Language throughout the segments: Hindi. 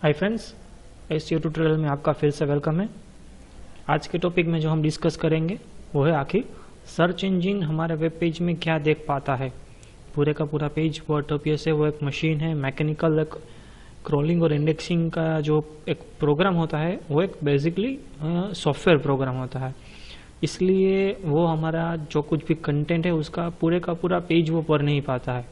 हाय फ्रेंड्स, एसईओ ट्यूटोरियल में आपका फिर से वेलकम है। आज के टॉपिक में जो हम डिस्कस करेंगे वो है आखिर सर्च इंजन हमारे वेब पेज में क्या देख पाता है। पूरे का पूरा पेज वर्डप्रेस है, वो एक मशीन है, मैकेनिकल एक क्रॉलिंग और इंडेक्सिंग का जो एक प्रोग्राम होता है वो एक बेसिकली सॉफ्टवेयर प्रोग्राम होता है। इसलिए वो हमारा जो कुछ भी कंटेंट है उसका पूरे का पूरा पेज वो पढ़ नहीं पाता है।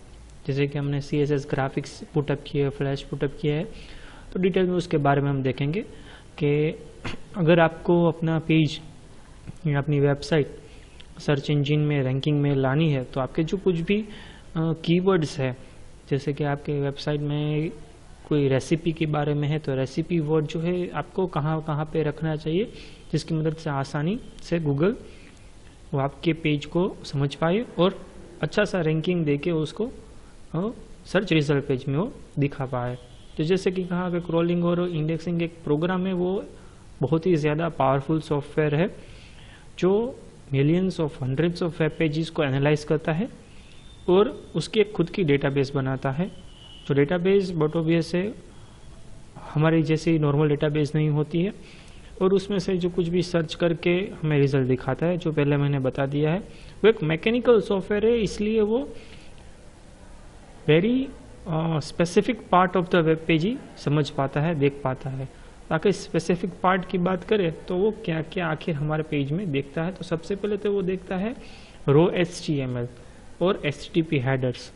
जैसे कि हमने CSS ग्राफिक्स पुटअप किए, फ्लैश पुटअप किया है, तो डिटेल में उसके बारे में हम देखेंगे कि अगर आपको अपना पेज या अपनी वेबसाइट सर्च इंजन में रैंकिंग में लानी है तो आपके जो कुछ भी कीवर्ड्स है, जैसे कि आपके वेबसाइट में कोई रेसिपी के बारे में है तो रेसिपी वर्ड जो है आपको कहाँ कहाँ पे रखना चाहिए, जिसकी मदद से आसानी से गूगल वो आपके पेज को समझ पाए और अच्छा सा रैंकिंग देके उसको सर्च रिजल्ट पेज में वो दिखा पाए। तो जैसे कि कहा कि क्रॉलिंग और इंडेक्सिंग एक प्रोग्राम है, वो बहुत ही ज़्यादा पावरफुल सॉफ्टवेयर है जो millions of hundreds of web pages को एनालाइज करता है और उसकी एक खुद की डेटाबेस बनाता है। जो डेटाबेस वर्डप्रेस है हमारी जैसी नॉर्मल डेटाबेस नहीं होती है और उसमें से जो कुछ भी सर्च करके हमें रिजल्ट दिखाता है, जो पहले मैंने बता दिया है। वो एक मैकेनिकल सॉफ्टवेयर है, इसलिए वो very specific part of the web page ही समझ पाता है, देख पाता है। ताकि स्पेसिफिक पार्ट की बात करें तो वो क्या क्या आखिर हमारे पेज में देखता है। तो सबसे पहले तो वो देखता है रो HTML और HTTP हेडर्स,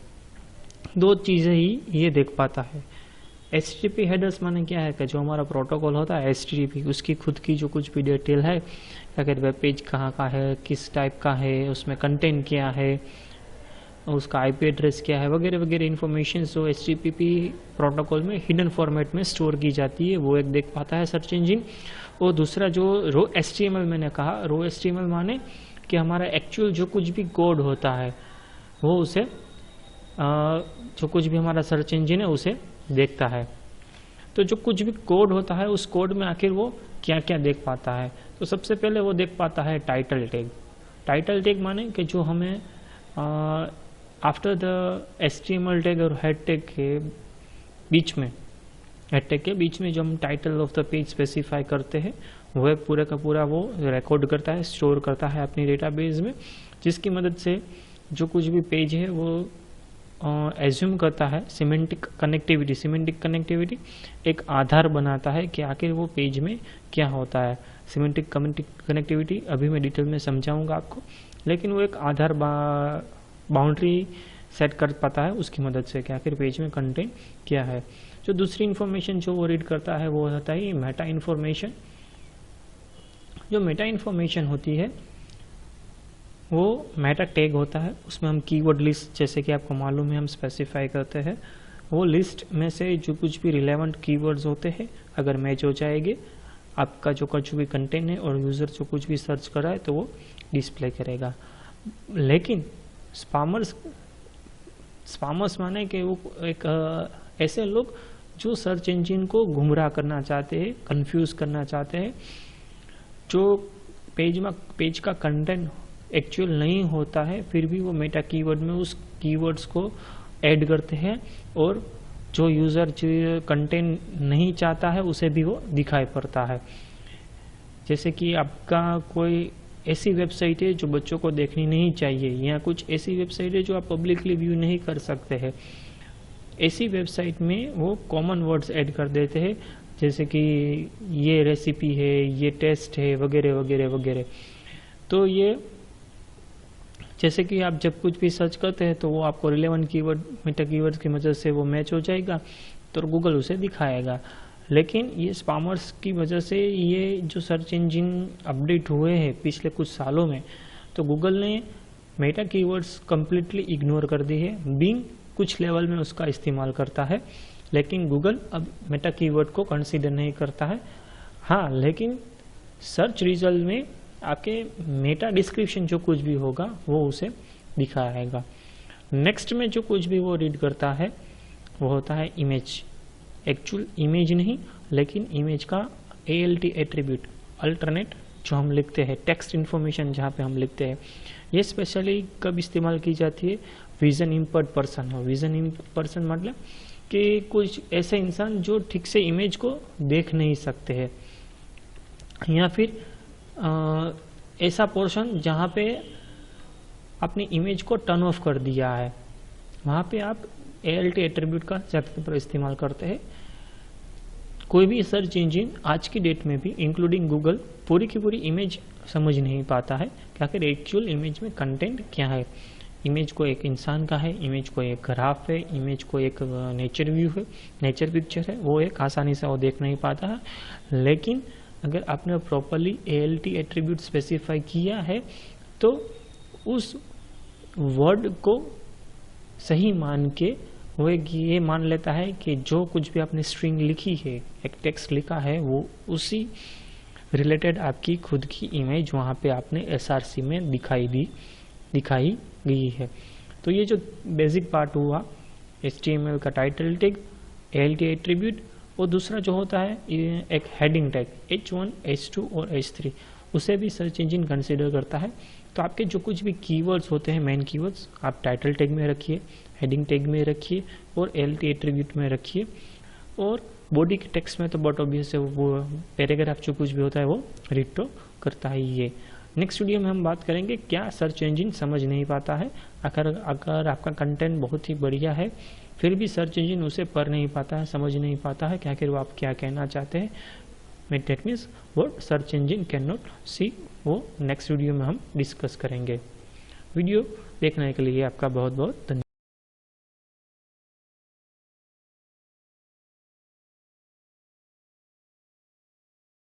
दो चीज़ें ही ये देख पाता है। HTTP हेडर्स माने क्या है कि जो हमारा प्रोटोकॉल होता है HTTP, उसकी खुद की जो कुछ भी डिटेल है, अगर वेब पेज कहाँ का है, किस टाइप का है, उसमें कंटेंट क्या है, उसका IP एड्रेस क्या है, वगैरह वगैरह इन्फॉर्मेशन जो HTTP प्रोटोकॉल में हिडन फॉर्मेट में स्टोर की जाती है, वो एक देख पाता है सर्च इंजन। और दूसरा जो रो HTML मैंने कहा, रो HTML माने कि हमारा एक्चुअल जो कुछ भी कोड होता है वो उसे जो कुछ भी हमारा सर्च इंजन है उसे देखता है। तो जो कुछ भी कोड होता है उस कोड में आखिर वो क्या क्या देख पाता है। तो सबसे पहले वो देख पाता है टाइटल टैग। टाइटल टैग माने कि जो हमें आफ्टर द HTML टैग और हेड टैग के बीच में, हेड टैग के बीच में जो हम title of the page specify करते हैं वह पूरा का पूरा वो रिकॉर्ड करता है, स्टोर करता है अपनी डेटाबेस में, जिसकी मदद से जो कुछ भी पेज है वो एज्यूम करता है सिमेंटिक कनेक्टिविटी। सिमेंटिक कनेक्टिविटी एक आधार बनाता है कि आखिर वो पेज में क्या होता है। सिमेंटिक कनेक्टिविटी अभी मैं डिटेल में समझाऊंगा आपको, लेकिन वो एक आधार बाउंड्री सेट कर पाता है उसकी मदद से कि आखिर पेज में कंटेंट क्या है। जो दूसरी इन्फॉर्मेशन जो वो रीड करता है वो होता है मेटा इन्फॉर्मेशन। जो मेटा इन्फॉर्मेशन होती है वो मेटा टैग होता है, उसमें हम कीवर्ड लिस्ट, जैसे कि आपको मालूम है, हम स्पेसिफाई करते हैं। वो लिस्ट में से जो कुछ भी रिलेवेंट कीवर्ड्स होते हैं अगर मैच हो जाएंगे आपका जो कुछ भी कंटेंट है और यूज़र जो कुछ भी सर्च कर रहा है तो वो डिस्प्ले करेगा। लेकिन स्पैमर्स माने कि वो एक ऐसे लोग जो सर्च इंजन को गुमराह करना चाहते हैं, कंफ्यूज करना चाहते हैं, जो पेज का कंटेंट एक्चुअल नहीं होता है फिर भी वो मेटा कीवर्ड में उस कीवर्ड्स को ऐड करते हैं और जो यूज़र जो कंटेंट नहीं चाहता है उसे भी वो दिखाई पड़ता है। जैसे कि आपका कोई ऐसी वेबसाइट है जो बच्चों को देखनी नहीं चाहिए, या कुछ ऐसी वेबसाइट है जो आप पब्लिकली व्यू नहीं कर सकते हैं, ऐसी वेबसाइट में वो कॉमन वर्ड्स ऐड कर देते हैं, जैसे कि ये रेसिपी है, ये टेस्ट है, वगैरह वगैरह वगैरह। तो ये जैसे कि आप जब कुछ भी सर्च करते हैं तो वो आपको रिलेवेंट कीवर्ड मेटा कीवर्ड्स की मदद से वो मैच हो जाएगा तो गूगल उसे दिखाएगा। लेकिन ये स्पैमर्स की वजह से ये जो सर्च इंजन अपडेट हुए हैं पिछले कुछ सालों में, तो गूगल ने मेटा कीवर्ड्स कम्प्लीटली इग्नोर कर दी है। बिंग कुछ लेवल में उसका इस्तेमाल करता है, लेकिन गूगल अब मेटा कीवर्ड को कंसीडर नहीं करता है। हाँ, लेकिन सर्च रिजल्ट में आपके मेटा डिस्क्रिप्शन जो कुछ भी होगा वो उसे दिखाएगा। नेक्स्ट में जो कुछ भी वो रीड करता है वो होता है इमेज। एक्चुअल इमेज नहीं, लेकिन इमेज का ALT एट्रीब्यूट, अल्टरनेट जो हम लिखते हैं, टेक्स्ट इन्फॉर्मेशन जहाँ पे हम लिखते हैं, ये स्पेशली कब इस्तेमाल की जाती है, विजन इम्पर्ड पर्सन हो। विजन इम्पर्ड पर्सन मतलब कि कुछ ऐसे इंसान जो ठीक से इमेज को देख नहीं सकते हैं, या फिर ऐसा पोर्शन जहाँ पे आपने इमेज को टर्न ऑफ कर दिया है, वहाँ पे आप ALT एट्रीब्यूट का ज़्यादातर इस्तेमाल करते हैं। कोई भी सर्च इंजन आज की डेट में भी इंक्लूडिंग गूगल पूरी की पूरी इमेज समझ नहीं पाता है कि आखिर एक्चुअल इमेज में कंटेंट क्या है। इमेज को एक इंसान का है, इमेज को एक ग्राफ है, इमेज को एक नेचर व्यू है, नेचर पिक्चर है, वो एक आसानी से वो देख नहीं पाता है। लेकिन अगर आपने प्रॉपरली ALT एट्रीब्यूट स्पेसिफाई किया है तो उस वर्ड को सही मान के वो ये मान लेता है कि जो कुछ भी आपने स्ट्रिंग लिखी है, एक टेक्स्ट लिखा है, वो उसी रिलेटेड आपकी खुद की इमेज वहाँ पे आपने SRC में दिखाई गई है। तो ये जो बेसिक पार्ट हुआ HTML का टाइटल टैग, ALT एट्रीब्यूट, और दूसरा जो होता है एक हेडिंग टैग H1, H2 और H3, उसे भी सर्च इंजन कंसिडर करता है। तो आपके जो कुछ भी कीवर्ड्स होते हैं, मेन कीवर्ड्स, आप टाइटल टैग में रखिए, हेडिंग टैग में रखिए और ALT एट्रीब्यूट में रखिए। और बॉडी के टेक्स्ट में तो बहुत ऑब्वियस है, वो पैराग्राफ जो कुछ भी होता है वो रीड तो करता ही ये। नेक्स्ट वीडियो में हम बात करेंगे क्या सर्च इंजन समझ नहीं पाता है। अगर आपका कंटेंट बहुत ही बढ़िया है फिर भी सर्च इंजन उसे पढ़ नहीं पाता है, समझ नहीं पाता है कि आखिर वो आप क्या कहना चाहते हैं। That means what search engine can not see, वो नेक्स्ट वीडियो में हम डिस्कस करेंगे। वीडियो देखने के लिए आपका बहुत बहुत धन्यवाद।